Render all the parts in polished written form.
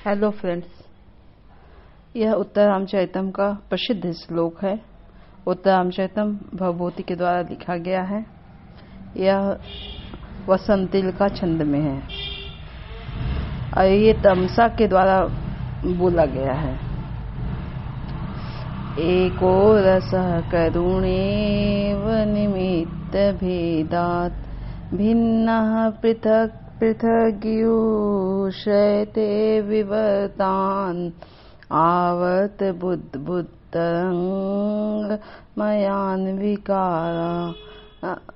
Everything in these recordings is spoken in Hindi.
हेलो फ्रेंड्स, यह उत्तर रामचरितम का प्रसिद्ध श्लोक है। उत्तर रामचरितम भवभूति के द्वारा लिखा गया है। यह वसंतिल का छंद में है और ये तमसा के द्वारा बोला गया है। एको रसः करुणेव निमित्त भेदात् भिन्नः पृथक् पृथग्युषयते विवर्तान् आवर्त बुद्बुद्धतरंग मयान्विकारा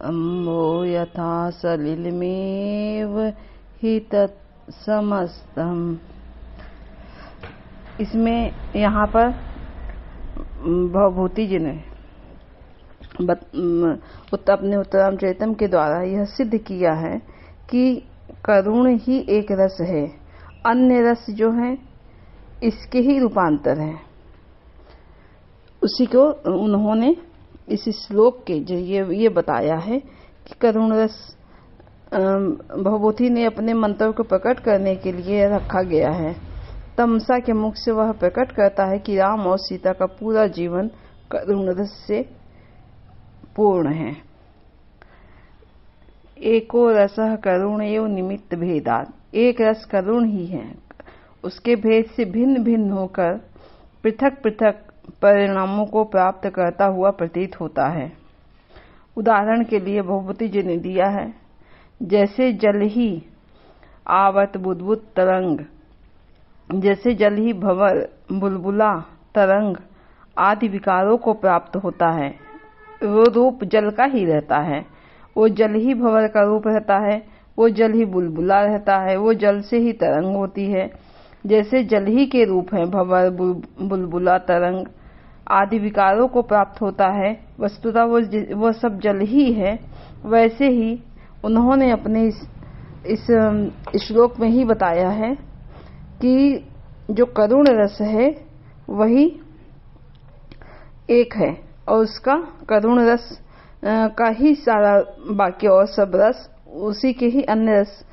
अम्बो यथा सलिलमेव हि तत्समस्तम्। इसमें यहाँ पर भवभूति जी ने अपने उत्तर रामचरितम के द्वारा यह सिद्ध किया है कि करुण ही एक रस है, अन्य रस जो है इसके ही रूपांतर है। उसी को उन्होंने इस श्लोक के जरिए ये बताया है कि करुण रस भवभूति ने अपने मंत्र को प्रकट करने के लिए रखा गया है। तमसा के मुख से वह प्रकट करता है कि राम और सीता का पूरा जीवन करुण रस से पूर्ण है। एको रसः करुण एवं निमित्त भेदात्, एक रस करुण ही है, उसके भेद से भिन्न भिन्न होकर पृथक पृथक परिणामों को प्राप्त करता हुआ प्रतीत होता है। उदाहरण के लिए भवभूति जी ने दिया है, जैसे जल ही आवर्त बुद्बुद तरंग, जैसे जल ही भंवर बुलबुला तरंग आदि विकारों को प्राप्त होता है। वो रूप जल का ही रहता है, वो जल ही भंवर का रूप रहता है, वो जल ही बुलबुला रहता है, वो जल से ही तरंग होती है। जैसे जल ही के रूप है भंवर बुलबुला तरंग आदि विकारों को प्राप्त होता है, वस्तुतः वो सब जल ही है। वैसे ही उन्होंने अपने इस श्लोक में ही बताया है कि जो करुण रस है वही एक है और उसका करुण रस का ही सारा बाकी और सब रस उसी के ही अन्य रस,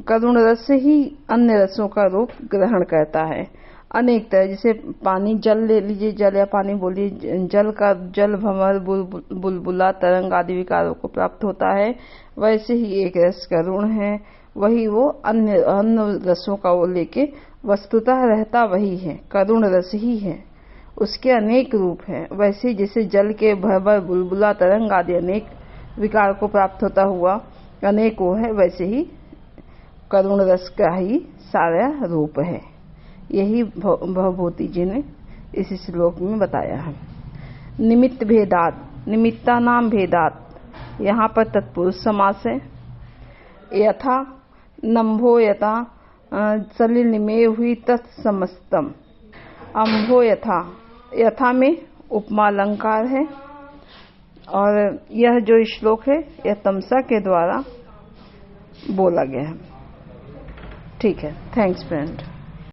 करुण रस से ही अन्य रसों का रूप ग्रहण करता है। अनेक तरह, जैसे पानी, जल ले लीजिए, जल या पानी बोलिए, जल भंवर बुलबुला तरंग आदि विकारों को प्राप्त होता है। वैसे ही एक रस करुण है, वही वो अन्य रसों का वो लेके वस्तुतः रहता वही है, करुण रस ही है। उसके अनेक रूप हैं। वैसे जैसे जल के भंवर बुलबुला तरंग आदि अनेक विकार को प्राप्त होता हुआ अनेक वो है, वैसे ही करुण रस का ही सारा रूप है। यही भवभूति जी ने इस श्लोक में बताया है। निमित्त भेदात्, निमित्ता नाम भेदात्, यहाँ पर तत्पुरुष समास है। यथा नम्भो यथा सलिलमेव हुई तत्समस्तम। अम्भो यथा, यथा में उपमा अलंकार है और यह जो श्लोक है यह तमसा के द्वारा बोला गया है। ठीक है, थैंक्स फ्रेंड।